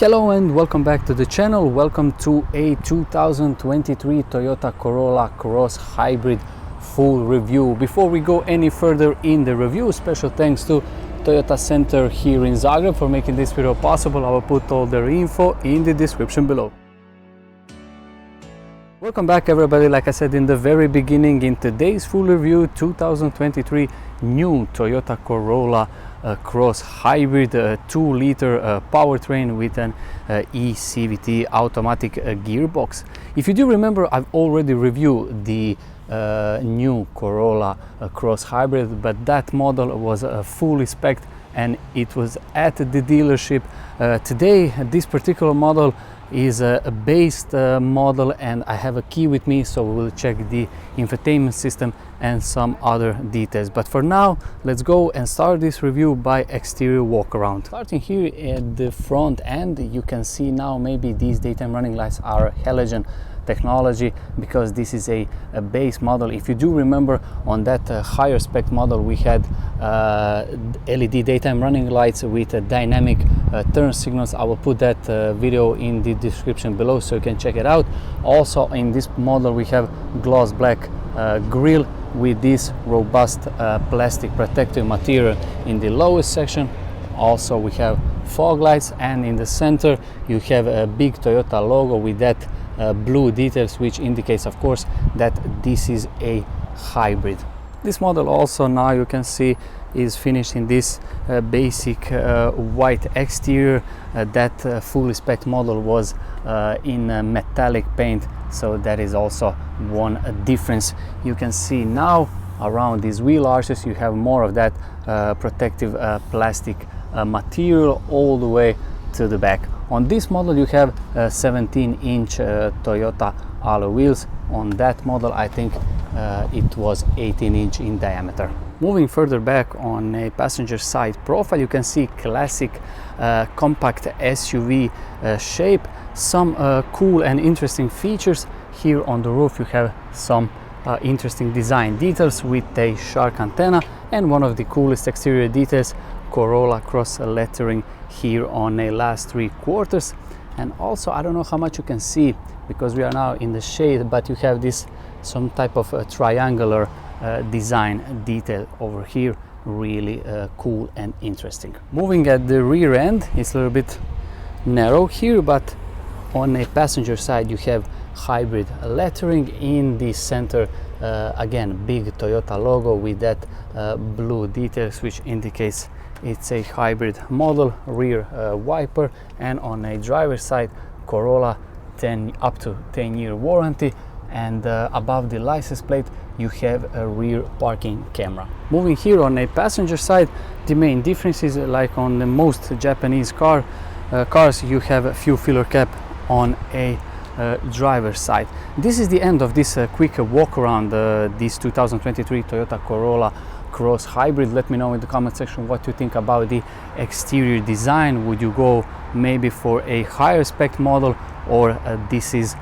Hello and welcome back to the channel. Welcome to a 2023 Toyota Corolla Cross Hybrid full review. Before we go any further in the review, special thanks to Toyota Center here in Zagreb for making this video possible. I will put all their info in the description below. Welcome back everybody. Like I said in the very beginning, in today's full review, 2023 new Toyota Corolla Cross Hybrid 2-liter powertrain with an eCVT automatic gearbox. If you do remember, I've already reviewed the new Corolla Cross Hybrid, but that model was fully spec'd and it was at the dealership. Today this particular model is a based model and I have a key with me, so we will check the infotainment system and some other details. But for now, let's go and start this review by exterior walk around. Starting here at the front end, you can see now maybe these daytime running lights are halogen technology because this is a base model. If you do remember, on that higher spec model we had LED daytime running lights with dynamic turn signals. I will put that video in the description below so you can check it out. Also in this model we have gloss black grille with this robust plastic protective material in the lowest section. Also we have fog lights, and in the center you have a big Toyota logo with that blue details, which indicates of course that this is a hybrid. This model also, now you can see, is finished in this basic white exterior. That fully spec model was in metallic paint, so that is also one difference. You can see now around these wheel arches you have more of that protective plastic material all the way to the back. On this model you have 17-inch Toyota alloy wheels. On that model I think it was 18-inch in diameter. Moving further back on a passenger side profile, you can see classic compact SUV shape. Some cool and interesting features. Here on the roof you have some interesting design details with a shark antenna, and one of the coolest exterior details, Corolla Cross lettering here on the last 3 quarters. And also, I don't know how much you can see because we are now in the shade, but you have this some type of triangular design detail over here, really cool and interesting. Moving at the rear end, it's a little bit narrow here, but on a passenger side you have hybrid lettering in the center. Again, big Toyota logo with that blue details, which indicates it's a hybrid model. Rear wiper, and on a driver's side Corolla up to 10-year warranty, and above the license plate you have a rear parking camera. Moving here on a passenger side, the main difference is, like on the most Japanese cars, you have a fuel filler cap on a driver's side. This is the end of this quick walk around this 2023 Toyota Corolla Cross Hybrid. Let me know in the comment section what you think about the exterior design. Would you go maybe for a higher spec model, or this is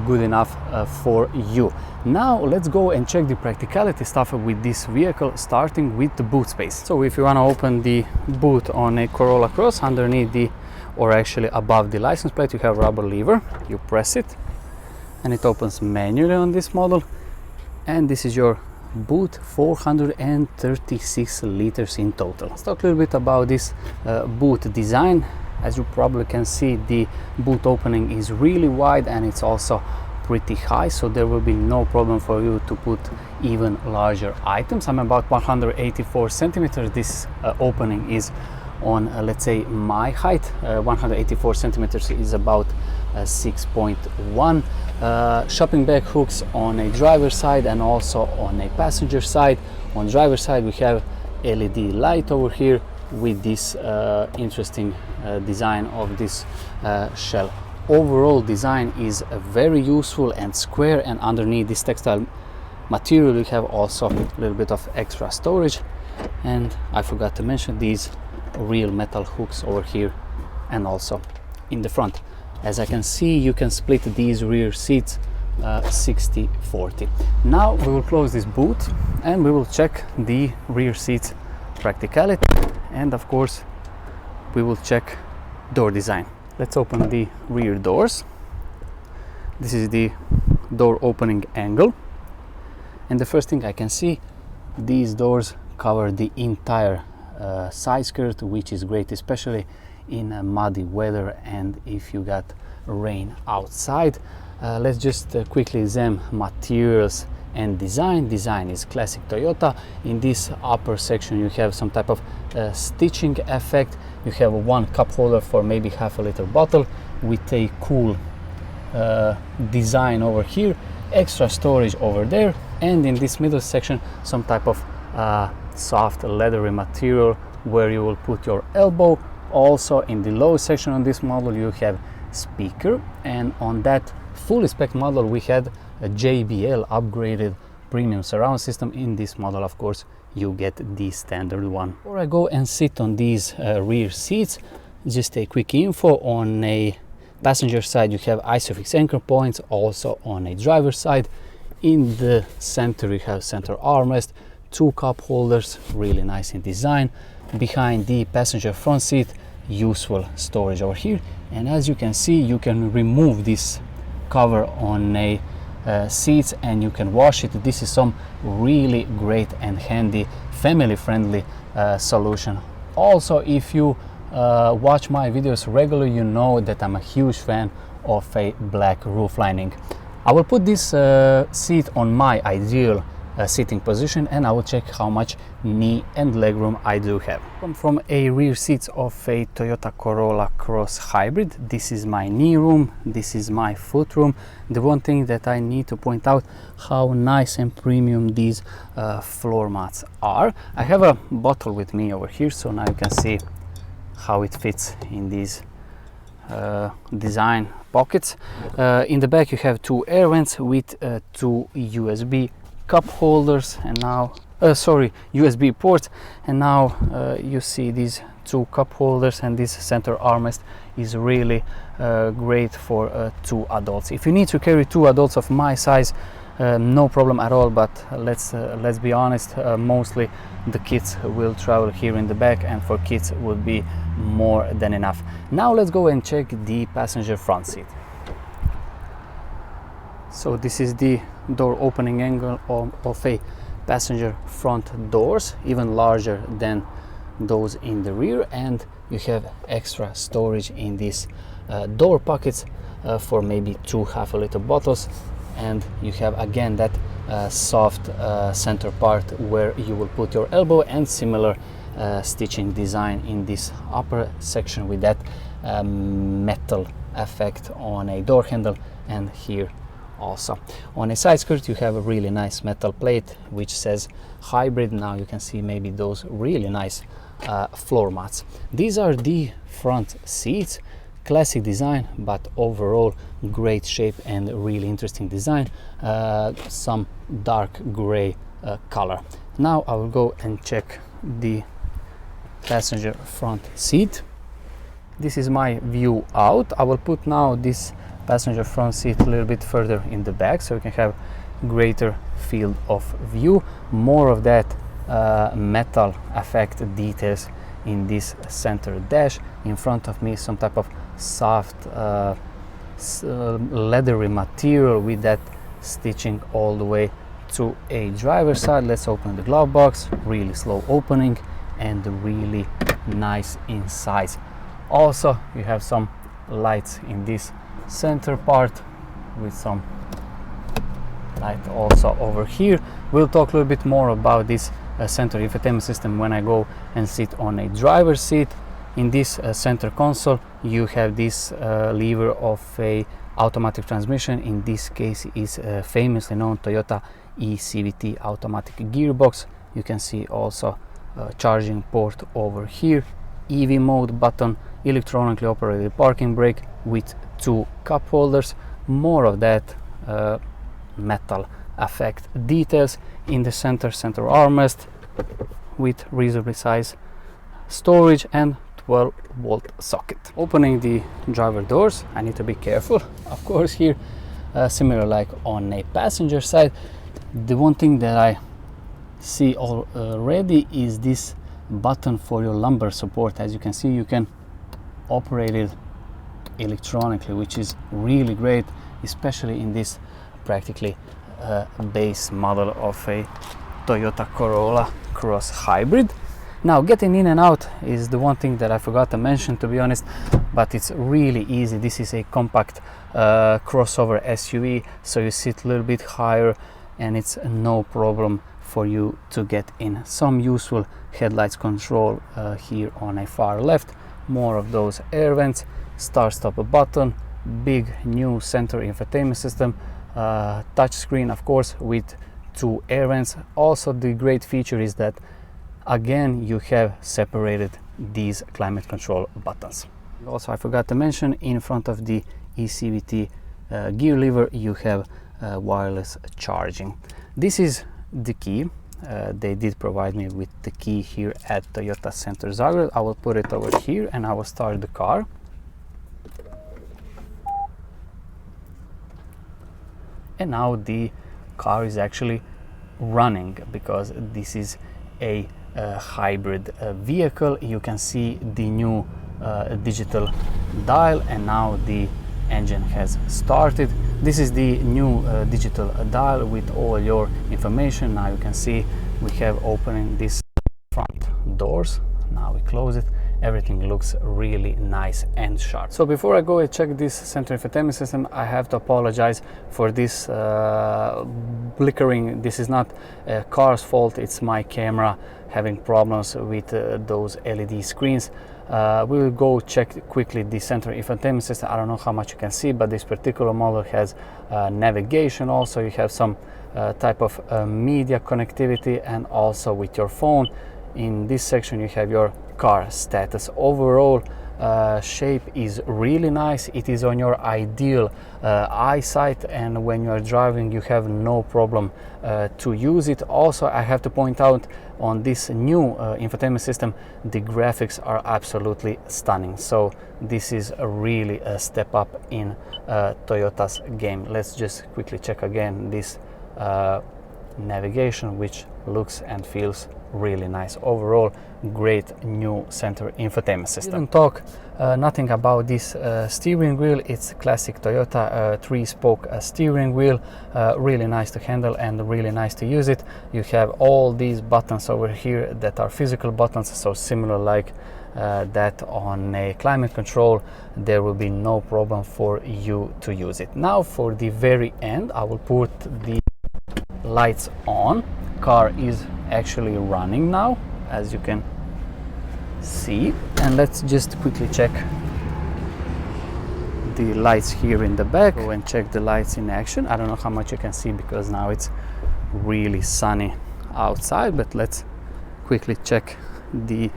good enough for you? Now let's go and check the practicality stuff with this vehicle, starting with the boot space. So if you want to open the boot on a Corolla Cross, underneath the, or actually above the license plate, you have a rubber lever. You press it and it opens manually on this model, and this is your boot, 436 liters in total. Let's talk a little bit about this boot design. As you probably can see, the boot opening is really wide and it's also pretty high, so there will be no problem for you to put even larger items. I'm about 184 centimeters. This opening is on let's say my height. 184 centimeters is about 6.1. Shopping bag hooks on a driver's side and also on a passenger side. On driver's side we have LED light over here with this interesting design of this shell. Overall design is very useful and square, and underneath this textile material you have also a little bit of extra storage. And I forgot to mention these real metal hooks over here and also in the front. As I can see, you can split these rear seats 60-40. Now we will close this boot and we will check the rear seats practicality, and of course we will check door design. Let's open the rear doors. This is the door opening angle, and the first thing I can see, these doors cover the entire side skirt, which is great, especially in muddy weather and if you got rain outside. Let's just quickly examine materials and design. Design is classic Toyota. In this upper section you have some type of stitching effect. You have one cup holder for maybe half a liter bottle with a cool design over here, extra storage over there, and in this middle section some type of soft leathery material where you will put your elbow. Also in the low section on this model you have speaker, and on that fully spec model we had a JBL upgraded premium surround system. In this model of course you get the standard one. Before I go and sit on these rear seats, just a quick info. On a passenger side you have ISOFIX anchor points, also on a driver side. In the center you have center armrest, two cup holders, really nice in design. Behind the passenger front seat, useful storage over here, and as you can see you can remove this cover on a seats and you can wash it. This is some really great and handy family friendly solution. Also, if you watch my videos regularly, you know that I'm a huge fan of a black roof lining. I will put this seat on my ideal sitting position and I will check how much knee and leg room I do have. From a rear seats of a Toyota Corolla Cross Hybrid, this is my knee room, this is my foot room. The one thing that I need to point out, how nice and premium these floor mats are. I have a bottle with me over here, so now you can see how it fits in these design pockets. In the back you have two air vents with two USB cup holders, and now USB ports, and now you see these two cup holders, and this center armrest is really great for two adults. If you need to carry two adults of my size, no problem at all, but let's be honest, mostly the kids will travel here in the back, and for kids would be more than enough. Now let's go and check the passenger front seat. So this is the door opening angle of a passenger front doors, even larger than those in the rear, and you have extra storage in these door pockets for maybe two half-liter bottles, and you have again that soft center part where you will put your elbow, and similar stitching design in this upper section with that metal effect on a door handle, and here also. On a side skirt you have a really nice metal plate which says hybrid. Now you can see maybe those really nice floor mats. These are the front seats, classic design but overall great shape and really interesting design, some dark gray color. Now I will go and check the passenger front seat. This is my view out. I will put now this passenger front seat a little bit further in the back so you can have greater field of view. More of that metal effect details in this center dash. In front of me some type of soft leathery material with that stitching all the way to a driver's side. Let's open the glove box. Really slow opening and really nice inside. Also you have some lights in this center part with some light also over here. We'll talk a little bit more about this center infotainment system when I go and sit on a driver's seat. In this center console you have this lever of a automatic transmission. In this case is famously known Toyota eCVT automatic gearbox. You can see also charging port over here, EV mode button, electronically operated parking brake with two cup holders. More of that metal effect details in the center armrest with reasonably sized storage and 12-volt socket. Opening the driver doors, I need to be careful of course here, similar like on a passenger side. The one thing that I see already is this button for your lumbar support. As you can see, you can operate it electronically, which is really great, especially in this practically base model of a Toyota Corolla Cross Hybrid. Now, getting in and out is the one thing that I forgot to mention, to be honest, but it's really easy. This is a compact crossover SUV, so you sit a little bit higher and it's no problem for you to get in. Some useful headlights control here on a far left, more of those air vents, start stop button, big new center infotainment system, touch screen of course with 2 air vents. Also, the great feature is that again you have separated these climate control buttons. Also, I forgot to mention, in front of the eCVT gear lever you have wireless charging. This is the key. They did provide me with the key here at Toyota Center Zagreb. I will put it over here and I will start the car. And now the car is actually running, because this is a hybrid vehicle. You can see the new digital dial, and now the engine has started. This is the new digital dial with all your information. Now you can see we have opening these front doors. Now we close it. Everything looks really nice and sharp. So before I go and check this center infotainment system, I have to apologize for this flickering. This is not a car's fault, it's my camera having problems with those LED screens. We will go check quickly the center infotainment system. I don't know how much you can see, but this particular model has navigation. Also, you have some type of media connectivity, and also with your phone. In this section you have your car status. Overall shape is really nice. It is on your ideal eyesight, and when you are driving you have no problem to use it. Also, I have to point out, on this new infotainment system, the graphics are absolutely stunning. So this is really a step up in Toyota's game. Let's just quickly check again this navigation, which looks and feels really nice. Overall, great new center infotainment system. Didn't talk nothing about this steering wheel. It's classic Toyota 3-spoke steering wheel, really nice to handle and really nice to use it. You have all these buttons over here that are physical buttons, so similar like that on a climate control. There will be no problem for you to use it. Now for the very end, I will put the lights on. Car is actually running now, as you can see, and let's just quickly check the lights here in the back. Go and check the lights in action. I don't know how much you can see because now it's really sunny outside, but let's quickly check the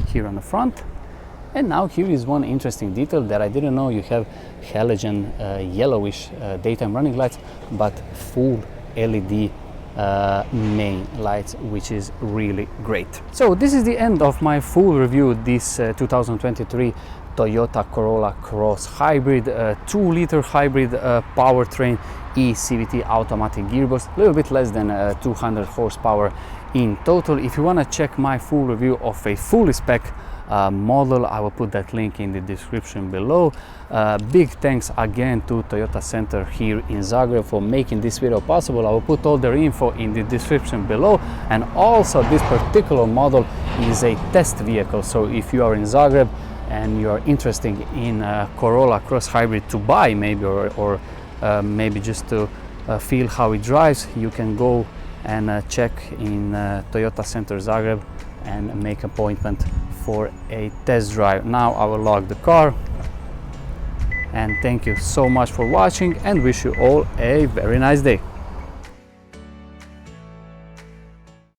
here on the front. And now here is one interesting detail that I didn't know. You have halogen yellowish daytime running lights, but full LED main lights, which is really great. So this is the end of my full review. This 2023 Toyota Corolla Cross Hybrid, 2-liter hybrid powertrain, eCVT automatic gearbox, a little bit less than 200 horsepower in total. If you want to check my full review of a fully spec model, I will put that link in the description below. Big thanks again to Toyota Center here in Zagreb for making this video possible. I will put all their info in the description below, and also this particular model is a test vehicle, so if you are in Zagreb and you are interested in Corolla Cross Hybrid to buy maybe, or maybe just to feel how it drives, you can go and check in Toyota Center Zagreb and make an appointment for a test drive. Now I will lock the car, and thank you so much for watching and wish you all a very nice day.